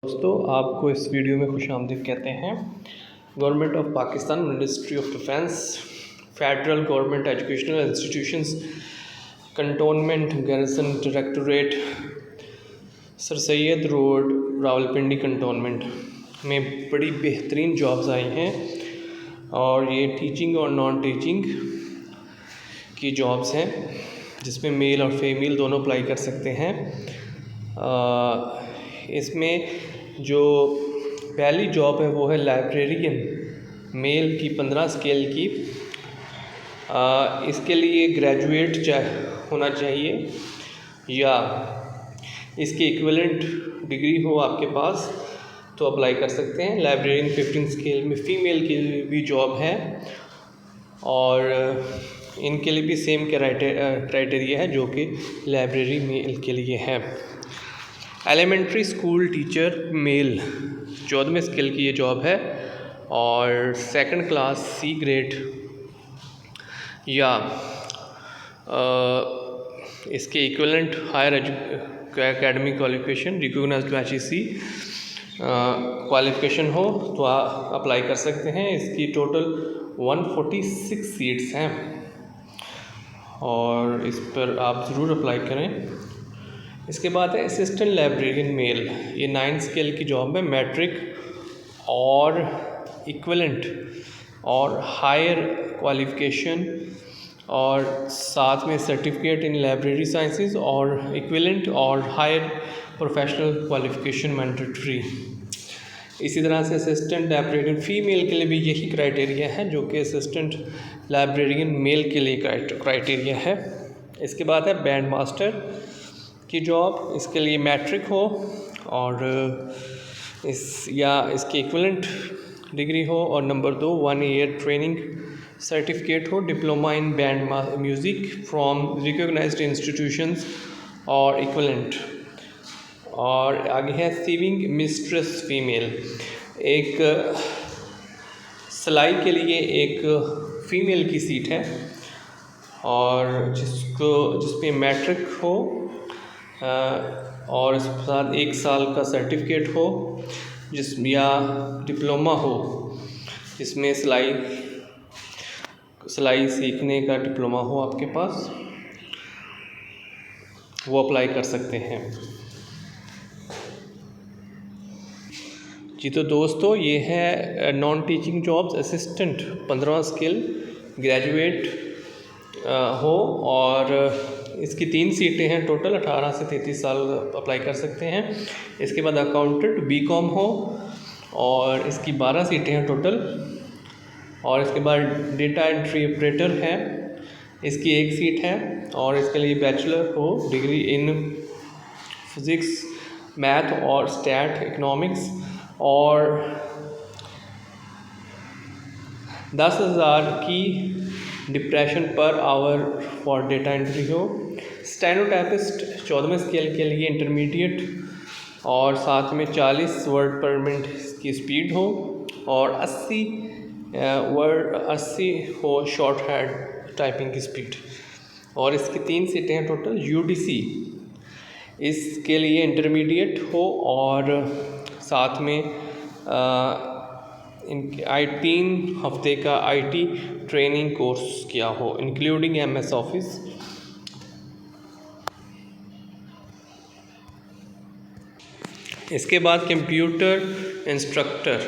दोस्तों, आपको इस वीडियो में खुशामदीद कहते हैं। Government of Pakistan, ministry of defence, federal government educational institutions, cantonment guardian directorate, sir Syed road, Rawalpindi cantonment में बड़ी बेहतरीन जॉब्स आई हैं और ये टीचिंग और नॉन टीचिंग की जॉब्स हैं जिसमें मेल और फीमेल दोनों अप्लाई कर सकते हैं। इसमें जो पहली जॉब है वो है लाइब्रेरियन, मेल की 15 स्केल की। इसके लिए ग्रेजुएट होना चाहिए या इसकी इक्विवेलेंट डिग्री हो आपके पास तो अप्लाई कर सकते हैं। लाइब्रेरियन 15 स्केल में फ़ीमेल की भी जॉब है और इनके लिए भी सेम क्राइटेरिया है जो कि लाइब्रेरी मेल के लिए है। एलिमेंट्री स्कूल टीचर मेल 14वें स्केल की ये जॉब है और सेकंड क्लास सी ग्रेड या इसके equivalent higher academic qualification recognised by HEC qualification हो तो आप अप्लाई कर सकते हैं। इसकी टोटल 146 सीट्स हैं और इस पर आप ज़रूर अप्लाई करें। इसके बाद है असिस्टेंट लाइब्रेरियन मेल, ये 9 स्केल की जॉब है। मैट्रिक और इक्विवेलेंट और हायर क्वालिफिकेशन और साथ में सर्टिफिकेट इन लाइब्रेरी साइंसेज और इक्विवेलेंट और हायर प्रोफेशनल क्वालिफिकेशन मैंडेटरी। इसी तरह से असिस्टेंट लाइब्रेरियन फ़ीमेल के लिए भी यही क्राइटेरिया है जो कि असिस्टेंट लाइब्रेरियन मेल के लिए क्राइटेरिया है। इसके बाद है बैंड मास्टर की जॉब, इसके लिए मैट्रिक हो और इसकी इक्विवेलेंट डिग्री हो और नंबर 2 1 ईयर ट्रेनिंग सर्टिफिकेट हो, diploma in band music from recognised institutions और इक्विवेलेंट। और आगे है सीविंग मिस्ट्रेस फ़ीमेल, एक सिलाई के लिए एक फ़ीमेल की सीट है और जिसमें मैट्रिक हो और इसके साथ 1 साल का सर्टिफिकेट हो या डिप्लोमा हो जिसमें सिलाई सीखने का डिप्लोमा हो आपके पास, वो अप्लाई कर सकते हैं। जी तो दोस्तों, ये है नॉन टीचिंग जॉब्स। असिस्टेंट 15वां स्केल, ग्रेजुएट हो और इसकी 3 सीटें हैं टोटल, 18 से 33 साल अप्लाई कर सकते हैं। इसके बाद अकाउंटेंट BCom हो और इसकी 12 सीटें हैं टोटल। और इसके बाद डेटा एंट्री ऑपरेटर है, इसकी 1 सीट है और इसके लिए बैचलर हो डिग्री इन फिज़िक्स, मैथ और स्टैट इकोनॉमिक्स और 10,000 की depression per hour for data entry हो। स्टेनोटाइपिस्ट 14वें स्केल के लिए इंटरमीडिएट और साथ में 40 वर्ड पर मिनट की स्पीड हो और 80 हो शॉर्ट हैंड टाइपिंग की स्पीड। और इसकी 3 सीटें हैं टोटल। UDC इसके लिए इंटरमीडिएट हो और साथ में इनके 3 हफ्ते का IT ट्रेनिंग कोर्स किया हो इंक्लूडिंग MS ऑफिस। इसके बाद कंप्यूटर इंस्ट्रक्टर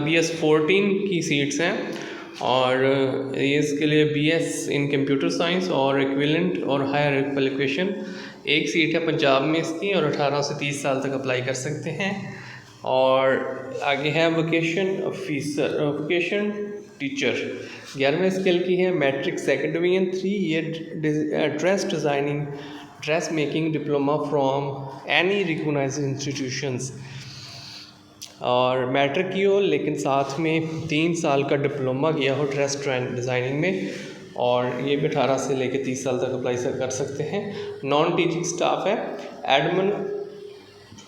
BS 14 की सीट्स हैं और इसके लिए BS इन कंप्यूटर साइंस और इक्विवेलेंट और हायर क्वालिफिकेशन। 1 सीट है पंजाब में इसकी और 18 से 30 साल तक अप्लाई कर सकते हैं। और आगे है वोकेशन टीचर 11वें स्केल की है। Matric second division, 3 year dress making diploma from any recognised institutions और मैट्रिक की हो लेकिन साथ में 3 साल का डिप्लोमा किया हो ड्रेस डिज़ाइनिंग में और ये भी 18 से लेकर 30 साल तक अप्लाई कर सकते हैं। नॉन टीचिंग स्टाफ है एडमिन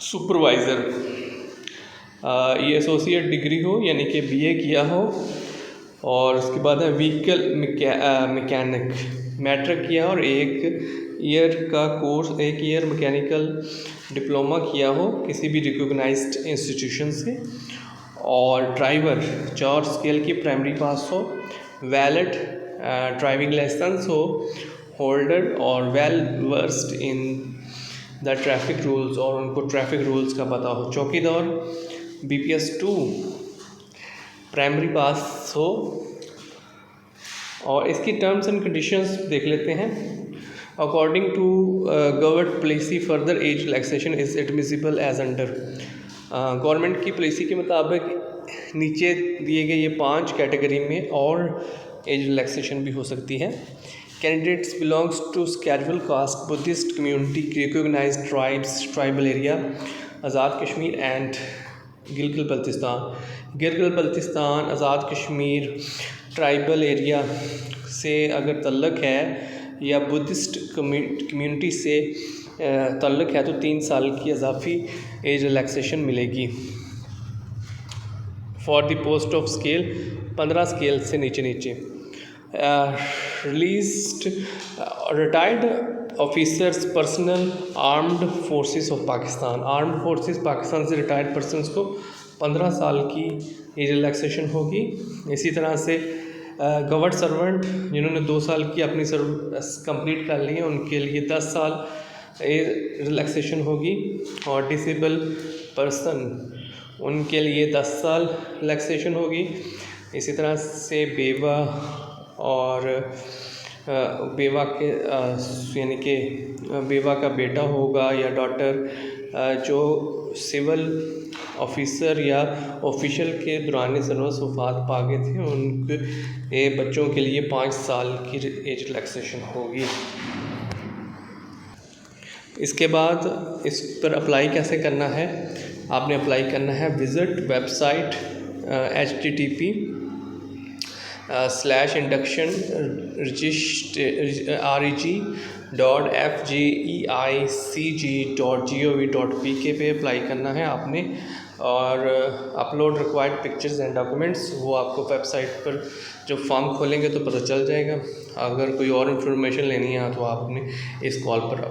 सुपरवाइज़र, ये एसोसिएट डिग्री हो यानी कि BA किया हो और उसके बाद है व्हीकल मैकेनिक मैट्रिक किया और 1 ईयर का कोर्स, 1 ईयर मैकेनिकल डिप्लोमा किया हो किसी भी रिकॉग्नाइज्ड इंस्टीट्यूशन से, और ड्राइवर 4 स्केल की प्राइमरी पास हो, वैलिड ड्राइविंग लाइसेंस हो होल्डर, और well versed in the traffic rules, और उनको ट्रैफिक रूल्स का पता हो। चौकीदार BPS 2 प्राइमरी पास हो। और इसकी टर्म्स एंड कंडीशंस देख लेते हैं। According to government policy further age relaxation is admissible age under. Government की पॉलिसी के मुताबिक नीचे दिए गए ये 5 कैटेगरी में और एज रिलैक्सेशन भी हो सकती है। Candidates belongs to schedule caste, Buddhist community, recognised tribes, tribal area, Azad Kashmir and Gilgit Baltistan. Gilgit Baltistan, Azad Kashmir, tribal area से अगर तल्लक है या बुद्धिस्ट कम्युनिटी से तल्लक है तो 3 साल की इजाफी एज रिलैक्सेशन मिलेगी। For the post of scale 15 scale से नीचे। Released retired officers personal armed forces of Pakistan. Armed forces Pakistan से रिटायर्ड पर्सनस को 15 साल की एज रिलैक्सेशन होगी। इसी तरह से गवर्नमेंट सर्वेंट जिन्होंने 2 साल की अपनी सर्विस कंप्लीट कर ली है उनके लिए 10 साल रिलैक्सेशन होगी, और डिसेबल पर्सन उनके लिए 10 साल रिलैक्सेशन होगी। इसी तरह से बेवा और बेवा के यानी कि बेवा का बेटा होगा या डॉटर जो सिविल ऑफिसर या ऑफिशियल के दौरान सर्विस वफात पा गए थे, उनके बच्चों के लिए 5 साल की एज रिलैक्सेशन होगी। इसके बाद इस पर अप्लाई कैसे करना है? आपने अप्लाई करना है विज़िट वेबसाइट http://reg.fgeicg.gov.pk पे अप्लाई करना है आपने, और upload required pictures and documents वो आपको वेबसाइट पर जब फॉर्म खोलेंगे तो पता चल जाएगा। अगर कोई और इन्फॉर्मेशन लेनी है तो आप अपने इस कॉल पर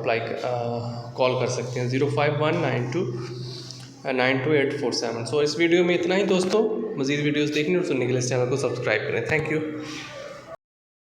कॉल कर सकते हैं 05192922847। सो इस वीडियो में इतना ही दोस्तों। मज़ीद वीडियोस देखने और सुनने के लिए इस चैनल को सब्सक्राइब करें। Thank you.